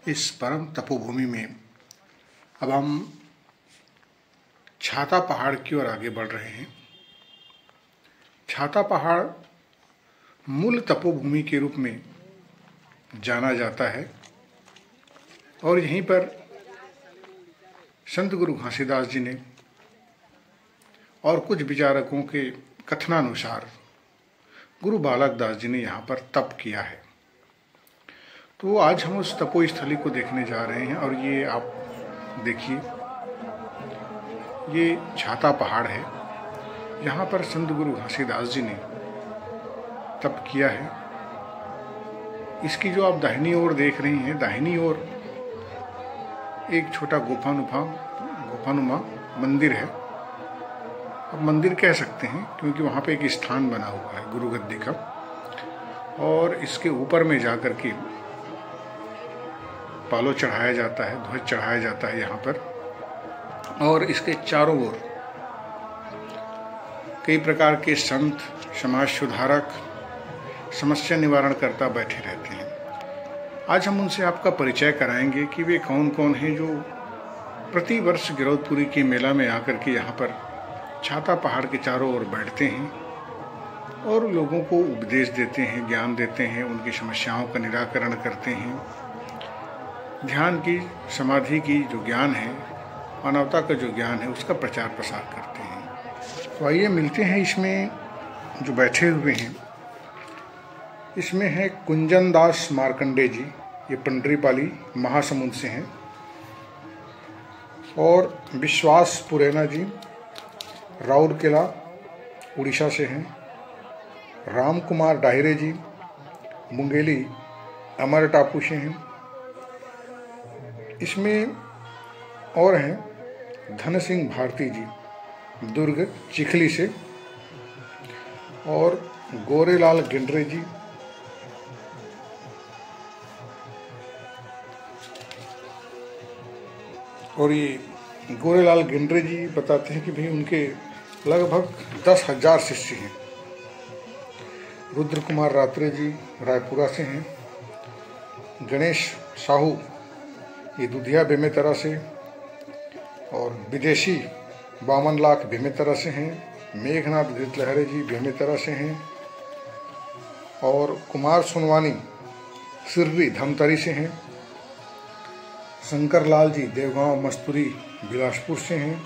इस परम तपोभूमि में अब हम छाता पहाड़ की ओर आगे बढ़ रहे हैं। छाता पहाड़ मूल तपोभूमि के रूप में जाना जाता है और यहीं पर संत गुरु घासीदास जी ने और कुछ विचारकों के कथनानुसार गुरु बालक दास जी ने यहाँ पर तप किया है। तो आज हम उस तपोस्थली को देखने जा रहे हैं और ये आप देखिए, ये छाता पहाड़ है। यहाँ पर संत गुरु घासीदास जी ने तप किया है। इसकी जो आप दाहिनी ओर देख रही हैं, दाहिनी ओर एक छोटा गुफानुमा मंदिर है। अब मंदिर कह सकते हैं क्योंकि वहाँ पे एक स्थान बना हुआ है गुरु गद्दी का, और इसके ऊपर में जाकर के पालो चढ़ाया जाता है, ध्वज चढ़ाया जाता है यहाँ पर, और इसके चारों ओर कई प्रकार के संत, समाज सुधारक, समस्या निवारण करता बैठे रहते हैं। आज हम उनसे आपका परिचय कराएंगे कि वे कौन कौन हैं जो प्रति वर्ष गिरौदपुरी के मेला में आकर के यहाँ पर छाता पहाड़ के चारों ओर बैठते हैं और लोगों को उपदेश देते हैं, ज्ञान देते हैं, उनकी समस्याओं का निराकरण करते हैं। ध्यान की, समाधि की जो ज्ञान है, मानवता का जो ज्ञान है, उसका प्रचार प्रसार करते हैं। तो आइए मिलते हैं इसमें जो बैठे हुए हैं। इसमें है कुंजन दास मार्कंडे जी, ये पंडरीपाली महासमुंद से हैं, और विश्वास पुरेना जी राउरकेला उड़ीसा से हैं। राम कुमार डाहिरे जी मुंगेली अमर टापू से हैं। इसमें और हैं धन सिंह भारती जी दुर्ग चिखली से, और गोरेलाल गिंडरे जी और ये गोरेलाल गिंडरे जी बताते हैं कि भाई उनके लगभग 10,000 शिष्य हैं। रुद्र कुमार रात्रे जी रायपुरा से हैं। गणेश साहू ये दुधिया बेमेतरा से, और विदेशी 52 लाख बेमेतरा से हैं। मेघनाथ गिरलहरे जी बेमेतरा से हैं, और कुमार सुनवानी सिर्री धमतरी से हैं। शंकर लाल जी देवगांव मस्तूरी बिलासपुर से हैं।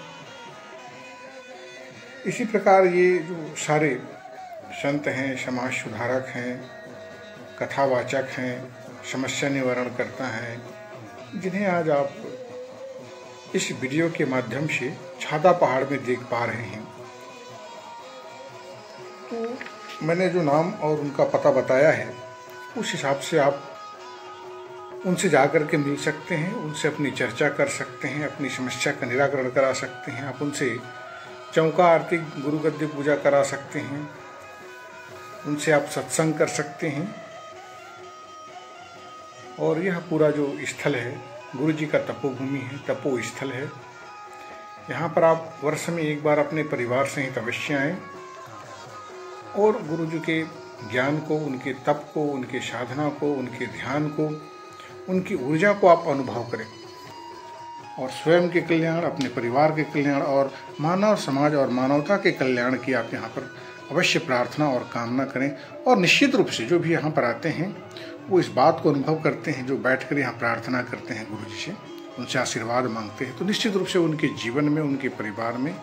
इसी प्रकार ये जो सारे संत हैं, समाज सुधारक हैं, कथावाचक हैं, समस्या निवारण करता हैं, जिन्हें आज आप इस वीडियो के माध्यम से छाता पहाड़ में देख पा रहे हैं। तो मैंने जो नाम और उनका पता बताया है, उस हिसाब से आप उनसे जाकर के मिल सकते हैं, उनसे अपनी चर्चा कर सकते हैं, अपनी समस्या का निराकरण करा सकते हैं। आप उनसे चौका आरती, गुरु गद्दी पूजा करा सकते हैं, उनसे आप सत्संग कर सकते हैं। और यह पूरा जो स्थल है गुरु जी का तपोभूमि है, तपो स्थल है। यहाँ पर आप वर्ष में एक बार अपने परिवार सहित अवश्य आएं और गुरु जी के ज्ञान को, उनके तप को, उनके साधना को, उनके ध्यान को, उनकी ऊर्जा को आप अनुभव करें, और स्वयं के कल्याण, अपने परिवार के कल्याण और मानव समाज और मानवता के कल्याण की आप यहाँ पर अवश्य प्रार्थना और कामना करें। और निश्चित रूप से जो भी यहाँ पर आते हैं वो इस बात को अनुभव करते हैं, जो बैठकर यहाँ प्रार्थना करते हैं गुरु जी से, उनसे आशीर्वाद मांगते हैं, तो निश्चित रूप से उनके जीवन में, उनके परिवार में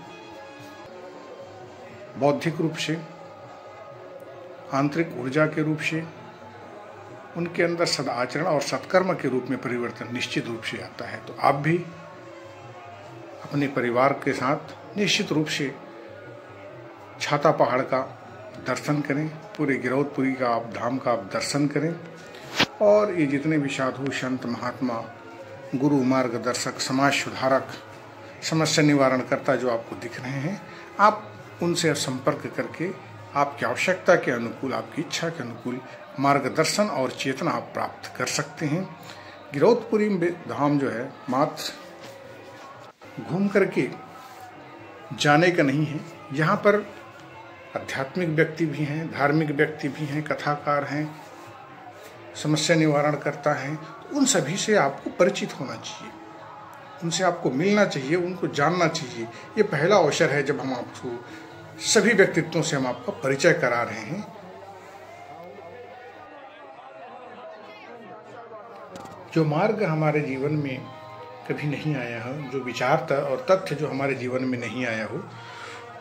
बौद्धिक रूप से, आंतरिक ऊर्जा के रूप से, उनके अंदर सदाचरण और सत्कर्म के रूप में परिवर्तन निश्चित रूप से आता है। तो आप भी अपने परिवार के साथ निश्चित रूप से छाता पहाड़ का दर्शन करें, पूरे गिरौदपुरी का आप धाम का आप दर्शन करें, और ये जितने भी साधु संत महात्मा, गुरु मार्गदर्शक, समाज सुधारक, समस्या निवारण करता जो आपको दिख रहे हैं, आप उनसे संपर्क करके आपकी आवश्यकता के अनुकूल, आपकी इच्छा के अनुकूल मार्गदर्शन और चेतना आप प्राप्त कर सकते हैं। गिरौदपुरी धाम जो है मात्र घूम करके जाने का नहीं है, यहाँ पर आध्यात्मिक व्यक्ति भी हैं, धार्मिक व्यक्ति भी हैं, कथाकार हैं, समस्या निवारण करता है। उन सभी से आपको परिचित होना चाहिए, उनसे आपको मिलना चाहिए, उनको जानना चाहिए। ये पहला अवसर है जब हम आपको सभी व्यक्तित्वों से हम आपका परिचय करा रहे हैं। जो मार्ग हमारे जीवन में कभी नहीं आया हो, जो विचार और तथ्य जो हमारे जीवन में नहीं आया हो,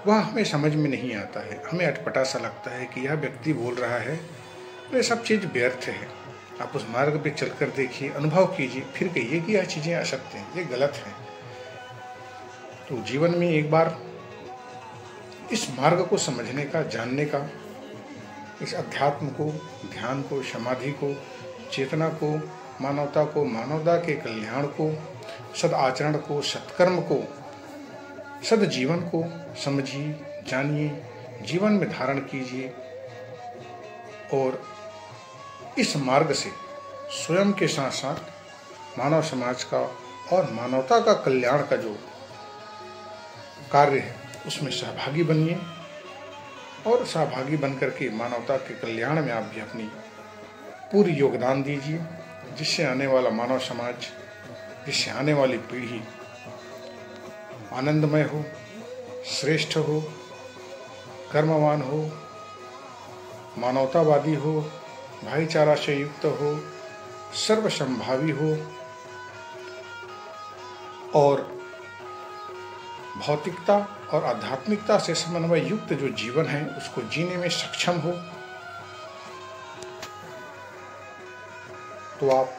वह हमें समझ में नहीं आता है। हमें अटपटा सा लगता है कि यह व्यक्ति बोल रहा है, तो ये सब चीज़ व्यर्थ है। आप उस मार्ग पे चलकर देखिए, अनुभव कीजिए, फिर कहिए कि यह चीज़ें असत्य हैं, ये गलत हैं। तो जीवन में एक बार इस मार्ग को समझने का, जानने का, इस अध्यात्म को, ध्यान को, समाधि को, चेतना को, मानवता को, मानवता के कल्याण को, सद आचरण को, सत्कर्म को, सद जीवन को समझिए, जानिए, जीवन में धारण कीजिए और इस मार्ग से स्वयं के साथ साथ मानव समाज का और मानवता का कल्याण का जो कार्य है उसमें सहभागी बनिए और सहभागी बनकर के मानवता के कल्याण में आप भी अपनी पूरी योगदान दीजिए, जिससे आने वाला मानव समाज, जिससे आने वाली पीढ़ी आनंदमय हो, श्रेष्ठ हो, कर्मवान हो, मानवतावादी हो, भाईचारा से युक्त हो, सर्वसंभावी हो और भौतिकता और आध्यात्मिकता से समन्वय युक्त जो जीवन है उसको जीने में सक्षम हो। तो आप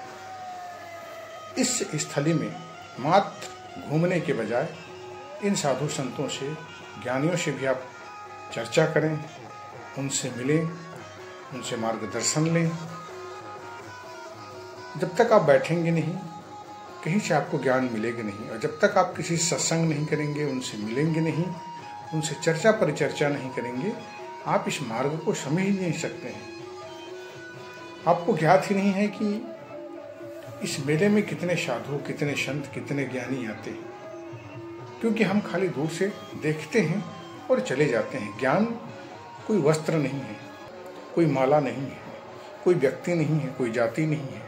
इस स्थली में मात्र घूमने के बजाय इन साधु संतों से, ज्ञानियों से भी आप चर्चा करें, उनसे मिलें, उनसे मार्गदर्शन लें। जब तक आप बैठेंगे नहीं, कहीं से आपको ज्ञान मिलेगा नहीं, और जब तक आप किसी सत्संग नहीं करेंगे, उनसे मिलेंगे नहीं, उनसे चर्चा परिचर्चा नहीं करेंगे, आप इस मार्ग को समझ ही नहीं सकते हैं। आपको ज्ञात ही नहीं है कि इस मेले में कितने साधु, कितने संत, कितने ज्ञानी आते हैं, क्योंकि हम खाली दूर से देखते हैं और चले जाते हैं। ज्ञान कोई वस्त्र नहीं है, कोई माला नहीं है, कोई व्यक्ति नहीं है, कोई जाति नहीं है।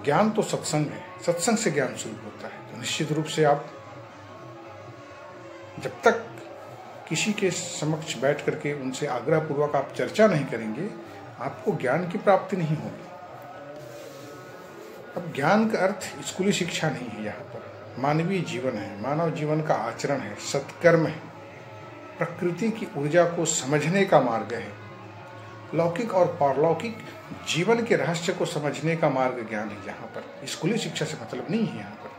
ज्ञान तो सत्संग है, सत्संग से ज्ञान शुरू होता है। तो निश्चित रूप से आप जब तक किसी के समक्ष बैठ करके उनसे आग्रहपूर्वक आप चर्चा नहीं करेंगे, आपको ज्ञान की प्राप्ति नहीं होगी। अब ज्ञान का अर्थ स्कूली शिक्षा नहीं है, यहाँ पर मानवीय जीवन है, मानव जीवन का आचरण है, सत्कर्म है, प्रकृति की ऊर्जा को समझने का मार्ग है, लौकिक और पारलौकिक जीवन के रहस्य को समझने का मार्ग ज्ञान है। यहाँ पर स्कूली शिक्षा से मतलब नहीं है यहाँ पर।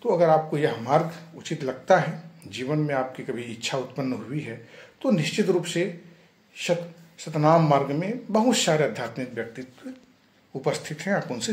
तो अगर आपको यह मार्ग उचित लगता है, जीवन में आपकी कभी इच्छा उत्पन्न हुई है, तो निश्चित रूप से सतनाम मार्ग में बहुत सारे आध्यात्मिक व्यक्तित्व उपस्थित हैं। आप उनसे